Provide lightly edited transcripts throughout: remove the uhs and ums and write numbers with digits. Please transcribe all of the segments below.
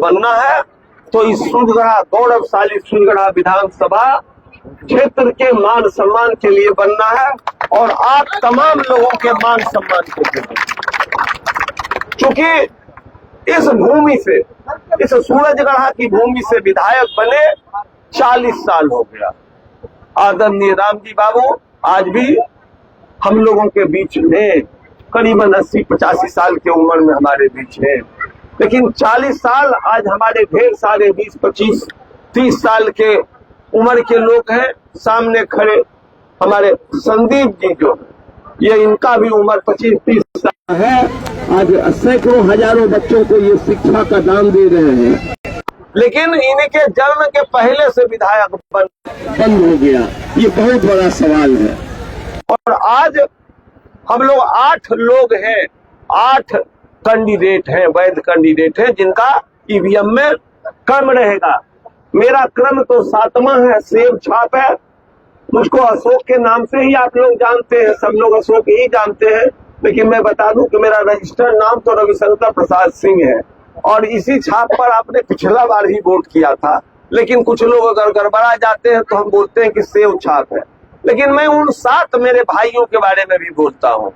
बनना है तो इस सूर्यगढ़ा, गौरवशाली सूर्यगढ़ा विधानसभा क्षेत्र के मान सम्मान के लिए बनना है और आप तमाम लोगों के मान सम्मान के लिए। क्योंकि इस भूमि से, इस सूरजगढ़ा की भूमि से विधायक बने 40 साल हो गया। आदरणीय राम जी बाबू आज भी हम लोगों के बीच में करीबन 80-85 साल की उम्र में हमारे बीच है, लेकिन 40 साल आज हमारे ढेर सारे 20-25-30 साल के उम्र के लोग हैं सामने खड़े। हमारे संदीप जी जो ये इनका भी उम्र 25-30 साल है। आज सैकड़ों हजारों बच्चों को ये शिक्षा का दान दे रहे हैं, लेकिन इनके जन्म के पहले से विधायक बंद हो गया। ये बहुत बड़ा सवाल है। और आज हम लोग 8 लोग हैं, 8 कैंडिडेट हैं, वैध कैंडिडेट हैं जिनका ईवीएम में क्रम रहेगा। मेरा क्रम तो 7वां है, सेब छाप है। मुझको अशोक के नाम से ही आप लोग जानते हैं, सब लोग अशोक ही जानते हैं, लेकिन मैं बता दूं कि मेरा रजिस्टर्ड नाम तो रविशंकर प्रसाद सिंह है और इसी छाप पर आपने पिछला बार ही वोट किया था। लेकिन कुछ लोग अगर गड़बड़ा जाते हैं तो हम बोलते हैं कि सेब छाप है, लेकिन मैं उन 7 मेरे भाइयों के बारे में भी बोलता हूँ।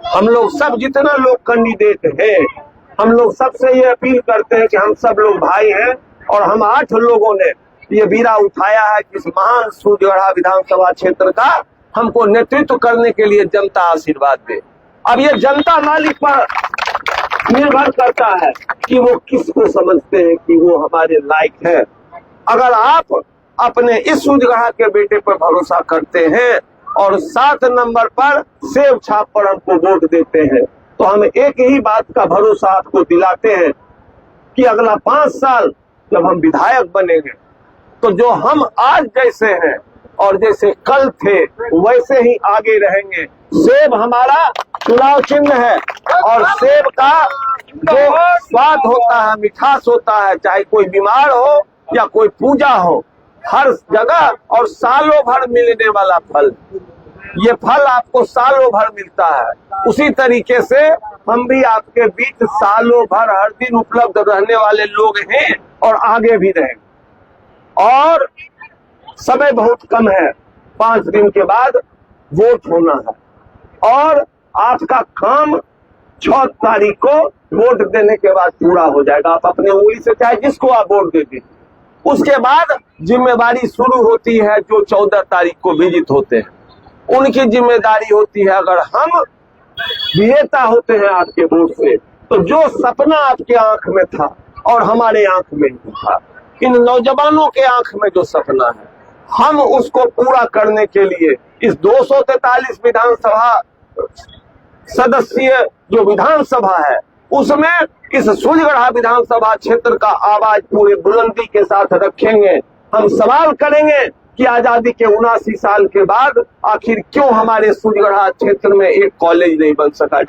हम लोग सब जितना लोग कैंडिडेट हैं, हम लोग सबसे ये अपील करते हैं कि हम सब लोग भाई हैं और हम 8 लोगों ने ये बीड़ा उठाया है कि इस महान सूर्यगढ़ा विधानसभा क्षेत्र का हमको नेतृत्व करने के लिए जनता आशीर्वाद दे। अब ये जनता मालिक पर निर्भर करता है कि वो किसको समझते हैं कि वो हमारे लायक है। अगर आप अपने इस सूर्यगढ़ा के बेटे पर भरोसा करते हैं और 7 नंबर पर सेब छाप पर हमको वोट देते हैं तो हम एक ही बात का भरोसा आपको दिलाते हैं कि अगला 5 साल जब हम विधायक बनेंगे तो जो हम आज जैसे हैं और जैसे कल थे वैसे ही आगे रहेंगे। सेब हमारा चुनाव चिन्ह है और सेब का जो स्वाद होता है, मिठास होता है, चाहे कोई बीमार हो या कोई पूजा हो, हर जगह और सालों भर मिलने वाला फल, ये फल आपको सालों भर मिलता है। उसी तरीके से हम भी आपके बीच सालों भर हर दिन उपलब्ध रहने वाले लोग हैं और आगे भी रहेंगे। और समय बहुत कम है, 5 दिन के बाद वोट होना है और आपका काम 6 तारीख को वोट देने के बाद पूरा हो जाएगा। आप अपने उंगली से चाहे जिसको आप वोट दे दीजिए, उसके बाद जिम्मेदारी शुरू होती है। जो 14 तारीख को विजित होते हैं उनकी जिम्मेदारी होती है। अगर हम विजेता होते हैं आपके वोट से तो जो सपना आपके आंख में था और हमारे आंख में था, इन नौजवानों के आंख में जो सपना है, हम उसको पूरा करने के लिए इस 243 विधानसभा सदस्यीय जो विधानसभा है उसमें इस सूर्यगढ़ा विधानसभा क्षेत्र का आवाज पूरे बुलंदी के साथ रखेंगे। हम सवाल करेंगे कि आजादी के 79 साल के बाद आखिर क्यों हमारे सूर्यगढ़ा क्षेत्र में एक कॉलेज नहीं बन सका।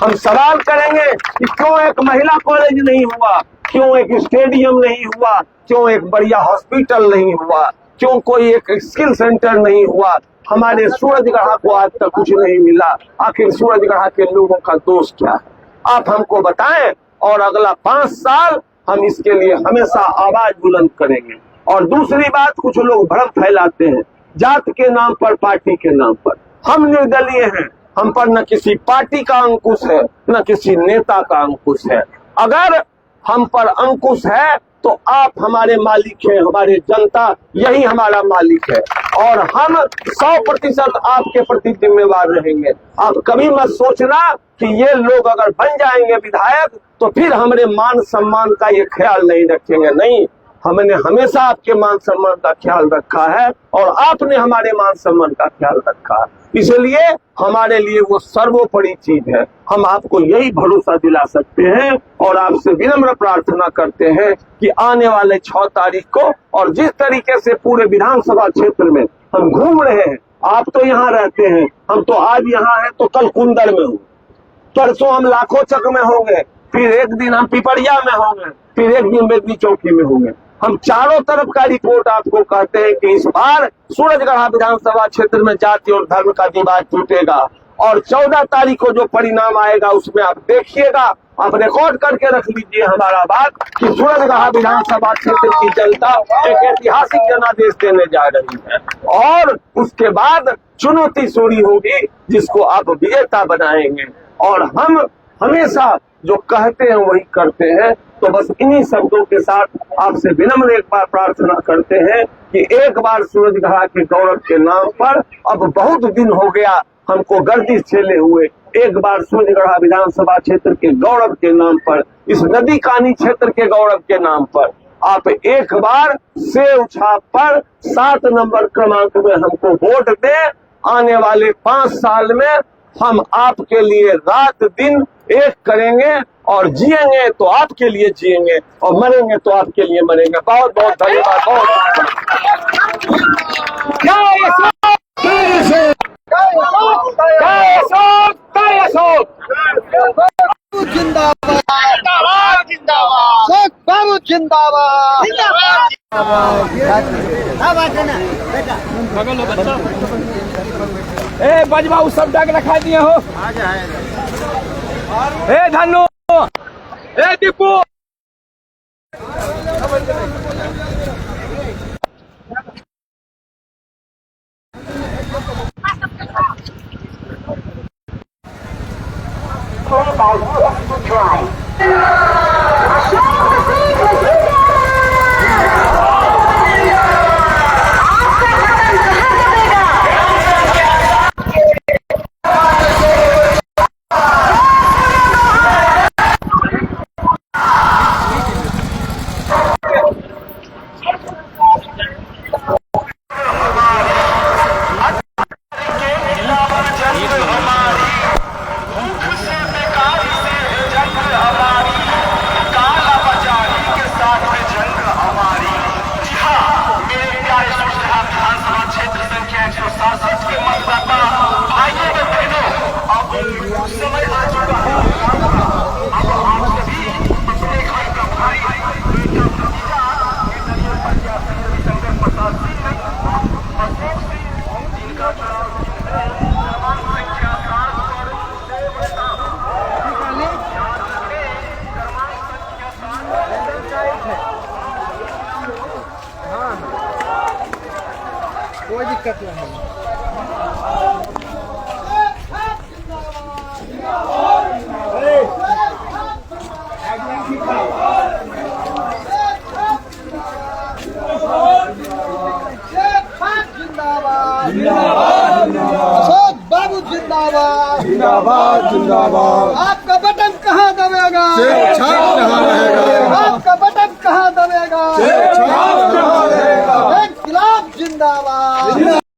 हम सवाल करेंगे कि क्यों एक महिला कॉलेज नहीं हुआ, क्यों एक स्टेडियम नहीं हुआ, क्यों एक बढ़िया हॉस्पिटल नहीं हुआ, क्यों कोई एक स्किल सेंटर नहीं हुआ। हमारे सूरजगढ़ा को आज तक कुछ नहीं मिला। आखिर सूरजगढ़ा के लोगों का दोष क्या है, आप हमको बताएं और अगला 5 साल हम इसके लिए हमेशा आवाज बुलंद करेंगे। और दूसरी बात, कुछ लोग भ्रम फैलाते हैं जात के नाम पर, पार्टी के नाम पर। हम निर्दलीय हैं, हम पर न किसी पार्टी का अंकुश है न किसी नेता का अंकुश है। अगर हम पर अंकुश है तो आप हमारे मालिक हैं, हमारे जनता यही हमारा मालिक है और हम 100% आपके प्रति जिम्मेवार रहेंगे। आप कभी मत सोचना कि ये लोग अगर बन जाएंगे विधायक तो फिर हमारे मान सम्मान का ये ख्याल नहीं रखेंगे। नहीं, हमने हमेशा आपके मान सम्मान का ख्याल रखा है और आपने हमारे मान सम्मान का ख्याल रखा है। इसलिए हमारे लिए वो सर्वोपरि चीज है। हम आपको यही भरोसा दिला सकते हैं और आपसे विनम्र प्रार्थना करते हैं कि आने वाले 6 तारीख को, और जिस तरीके से पूरे विधानसभा क्षेत्र में हम घूम रहे हैं, आप तो यहाँ रहते हैं, हम तो आज यहाँ हैं तो कल कुंदर में होंगे, परसों हम लाखों चक में होंगे, फिर एक दिन हम पिपरिया में होंगे, फिर एक दिन बेदनी चौकी में होंगे। हम चारों तरफ का रिपोर्ट आपको कहते हैं कि इस बार सूरजगढ़ा विधानसभा क्षेत्र में जाति और धर्म का दीवार टूटेगा और 14 तारीख को जो परिणाम आएगा उसमें आप देखिएगा आप रिकॉर्ड करके रख लीजिए हमारा बात कि सूरजगढ़ विधानसभा क्षेत्र की जनता एक ऐतिहासिक जनादेश देने जा रही है और उसके बाद चुनौती सूरी होगी जिसको आप विजेता बनाएंगे। और हम हमेशा जो कहते हैं वही करते हैं। तो बस इन्हीं शब्दों के साथ आपसे विनम्र एक बार प्रार्थना करते हैं कि एक बार सूरजगढ़ के गौरव के नाम पर, अब बहुत दिन हो गया हमको गर्दिश झेले हुए, एक बार सूरजगढ़ विधानसभा क्षेत्र के गौरव के नाम पर, इस नदी कानी क्षेत्र के गौरव के नाम पर आप एक बार सेव छाप पर 7 नंबर क्रमांक में हमको वोट दें। आने वाले 5 साल में हम आपके लिए रात दिन एक करेंगे और जिएंगे तो आपके लिए जिएंगे और मरेंगे तो आपके लिए मरेंगे। बहुत बहुत धन्यवाद। जिंदाबाद जिंदाबाद शेख बाबू जिंदाबाद ए बजबाऊ सब डाक रखा दिए हो। ए धनु ए दीपू कोई दिक्कत नहीं। अशोक बाबू जिंदाबाद जिंदाबाद जिंदाबाद। आपका बटन कहाँ दबेगा? आपका बटन कहाँ दबेगा? जिंदाबाद इनकलाब जिंदाबाद।